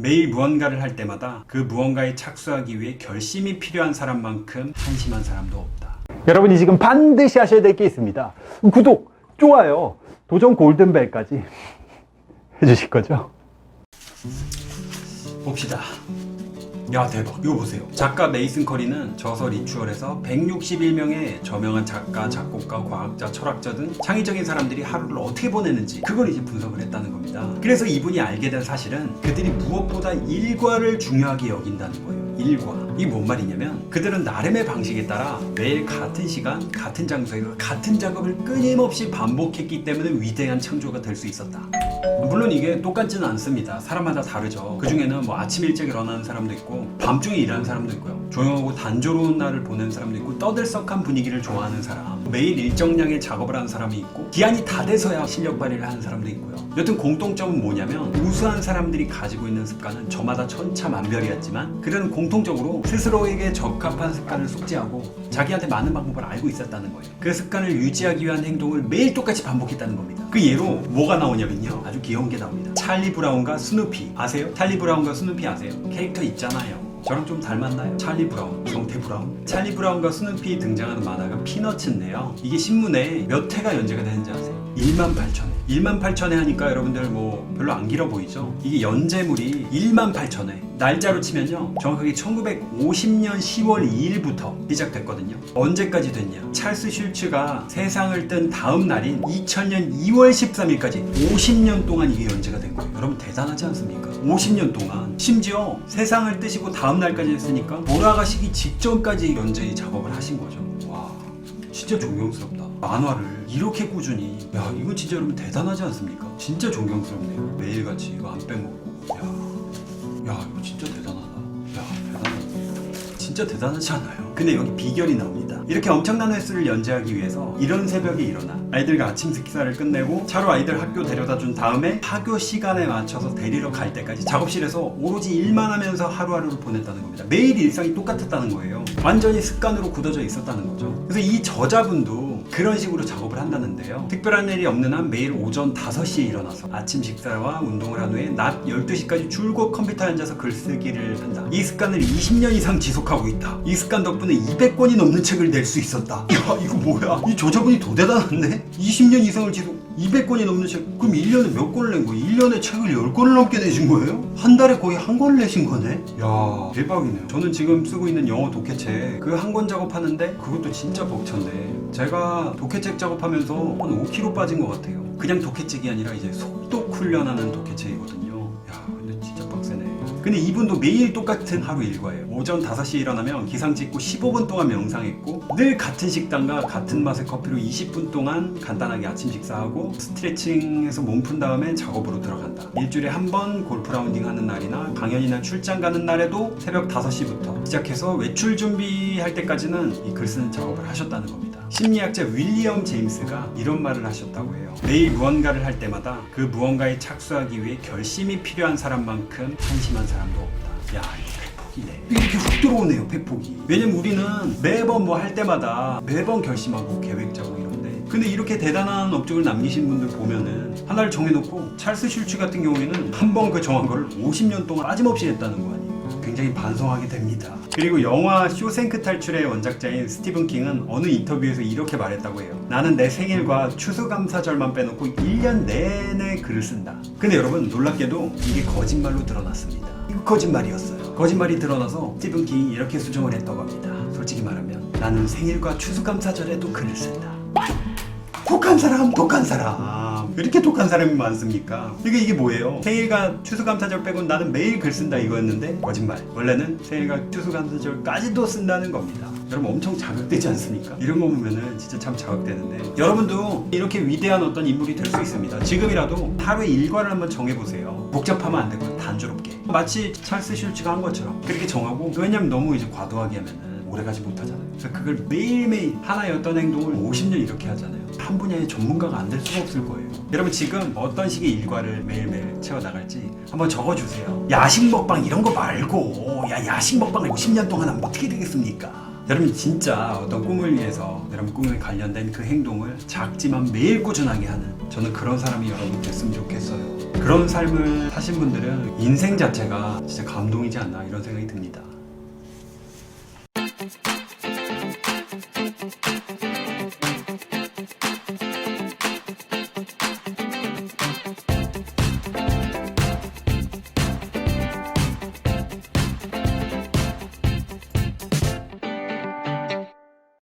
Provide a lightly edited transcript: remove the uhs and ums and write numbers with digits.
매일 무언가를 할 때마다 그 무언가에 착수하기 위해 결심이 필요한 사람만큼 한심한 사람도 없다. 여러분이 지금 반드시 하셔야 될 게 있습니다. 구독, 좋아요, 도전 골든벨까지 해주실 거죠? 봅시다. 야, 대박. 이거 보세요. 작가 메이슨 커리는 저서 리추얼에서 161명의 저명한 작가, 작곡가, 과학자, 철학자 등 창의적인 사람들이 하루를 어떻게 보내는지 그걸 이제 분석을 했다는 겁니다. 그래서 이분이 알게 된 사실은 그들이 무엇보다 일과를 중요하게 여긴다는 거예요. 일과. 이게 뭔 말이냐면 그들은 나름의 방식에 따라 매일 같은 시간, 같은 장소에서 같은 작업을 끊임없이 반복했기 때문에 위대한 창조가 될 수 있었다. 물론 이게 똑같지는 않습니다. 사람마다 다르죠. 그 중에는 뭐 아침 일찍 일어나는 사람도 있고 밤중에 일하는 사람도 있고요. 조용하고 단조로운 날을 보내는 사람도 있고 떠들썩한 분위기를 좋아하는 사람, 매일 일정량의 작업을 하는 사람이 있고 기한이 다 돼서야 실력 발휘를 하는 사람도 있고요. 여튼 공통점은 뭐냐면 우수한 사람들이 가지고 있는 습관은 저마다 천차만별이었지만 그들은 공통적으로 스스로에게 적합한 습관을 숙지하고 자기한테 맞는 방법을 알고 있었다는 거예요. 그 습관을 유지하기 위한 행동을 매일 똑같이 반복했다는 겁니다. 그 예로 뭐가 나오냐면요, 아주 귀여운 게 나옵니다. 찰리 브라운과 스누피 아세요? 찰리 브라운과 스누피 아세요? 캐릭터 있잖아요. 저랑 좀 닮았나요? 찰리 브라운, 정태 브라운. 찰리 브라운과 스누피 등장하는 만화가 피너츠인데요. 이게 신문에 몇 회가 연재가 되는지 아세요? 18,000회. 18,000회 하니까 여러분들 뭐 별로 안 길어 보이죠? 이게 연재물이 18,000회. 날짜로 치면요, 정확하게 1950년 10월 2일부터 시작됐거든요. 언제까지 됐냐? 찰스 슐츠가 세상을 뜬 다음 날인 2000년 2월 13일까지 50년 동안 이게 연재가 된 거예요. 여러분 대단하지 않습니까? 50년 동안. 심지어 세상을 뜨시고 다음 날까지 했으니까 돌아가시기 직전까지 연재 작업을 하신 거죠. 와, 진짜 존경스럽다. 만화를 이렇게 꾸준히, 야, 이건 진짜 여러분 대단하지 않습니까? 진짜 존경스럽네요. 매일같이 이거 안 빼먹고. 야, 이거 진짜 대단하다. 야, 대단하다. 진짜 대단하지 않아요? 근데 여기 비결이 나옵니다. 이렇게 엄청난 횟수를 연재하기 위해서 이런 새벽에 일어나 아이들과 아침 식사를 끝내고 차로 아이들 학교 데려다 준 다음에 학교 시간에 맞춰서 데리러 갈 때까지 작업실에서 오로지 일만 하면서 하루하루를 보냈다는 겁니다. 매일 일상이 똑같았다는 거예요. 완전히 습관으로 굳어져 있었다는 거죠. 그래서 이 저자분도 그런 식으로 작업을 한다는데요. 특별한 일이 없는 한 매일 오전 5시에 일어나서 아침 식사와 운동을 한 후에 낮 12시까지 줄곧 컴퓨터에 앉아서 글쓰기를 한다. 이 습관을 20년 이상 지속하고 있다. 이 습관 덕분에 200권이 넘는 책을 낼 수 있었다. 야, 이거 뭐야? 이 저자분이 더 대단한데? 20년 이상을 지속 200권이 넘는 책. 그럼 1년에 몇 권을 낸 거예요? 1년에 책을 10권을 넘게 내신 거예요? 한 달에 거의 한 권을 내신 거네? 야, 대박이네요. 저는 지금 쓰고 있는 영어 독해책 그 한 권 작업하는데 그것도 진짜 벅찬데 제가 독해책 작업하면서 한 5kg 빠진 것 같아요. 그냥 독해책이 아니라 이제 속독 훈련하는 독해책이거든요. 야, 근데 진짜 빡세네. 근데 이분도 매일 똑같은 하루 일과예요. 오전 5시에 일어나면 기상 찍고 15분 동안 명상했고 늘 같은 식단과 같은 맛의 커피로 20분 동안 간단하게 아침 식사하고 스트레칭해서 몸 푼 다음에 작업으로 들어간다. 일주일에 한 번 골프 라운딩 하는 날이나 강연이나 출장 가는 날에도 새벽 5시부터 시작해서 외출 준비할 때까지는 이 글 쓰는 작업을 하셨다는 겁니다. 심리학자 윌리엄 제임스가 이런 말을 하셨다고 해요. 매일 무언가를 할 때마다 그 무언가에 착수하기 위해 결심이 필요한 사람만큼 한심한 사람도 없다. 야, 이거 팩폭이네. 이렇게 훅 들어오네요, 팩폭이. 왜냐면 우리는 매번 뭐 할 때마다 매번 결심하고 계획 짜고 이런데, 근데 이렇게 대단한 업적을 남기신 분들 보면은 하나를 정해놓고 찰스 슐츠 같은 경우에는 한 번 그 정한 거를 50년 동안 빠짐없이 했다는 거 아니에요. 굉장히 반성하게 됩니다. 그리고 영화 쇼생크 탈출의 원작자인 스티븐 킹은 어느 인터뷰에서 이렇게 말했다고 해요. 나는 내 생일과 추수감사절만 빼놓고 1년 내내 글을 쓴다. 근데 여러분 놀랍게도 이게 거짓말로 드러났습니다. 이거 거짓말이었어요. 거짓말이 드러나서 스티븐 킹이 이렇게 수정을 했다고 합니다. 솔직히 말하면 나는 생일과 추수감사절에도 글을 쓴다. 독한 사람, 독한 사람. 이렇게 독한 사람이 많습니까? 이게 뭐예요? 생일과 추수감사절 빼고는 나는 매일 글 쓴다 이거였는데 거짓말. 원래는 생일과 추수감사절까지도 쓴다는 겁니다. 여러분 엄청 자극되지 않습니까? 이런 거 보면은 진짜 참 자극되는데 여러분도 이렇게 위대한 어떤 인물이 될 수 있습니다. 지금이라도 하루의 일과를 한번 정해보세요. 복잡하면 안 되고 단조롭게. 마치 찰스 슐츠가 한 것처럼 그렇게 정하고, 왜냐면 너무 이제 과도하게 하면은 오래가지 못하잖아요. 그래서 그걸 매일매일 하나의 어떤 행동을 50년 이렇게 하잖아요. 한 분야의 전문가가 안 될 수가 없을 거예요. 여러분 지금 어떤 식의 일과를 매일매일 채워나갈지 한번 적어주세요. 야식 먹방 이런 거 말고, 야, 야식 먹방을 50년 동안 하면 어떻게 되겠습니까? 여러분 진짜 어떤 꿈을 위해서 여러분 꿈에 관련된 그 행동을 작지만 매일 꾸준하게 하는, 저는 그런 사람이 여러분 됐으면 좋겠어요. 그런 삶을 사신 분들은 인생 자체가 진짜 감동이지 않나 이런 생각이 듭니다.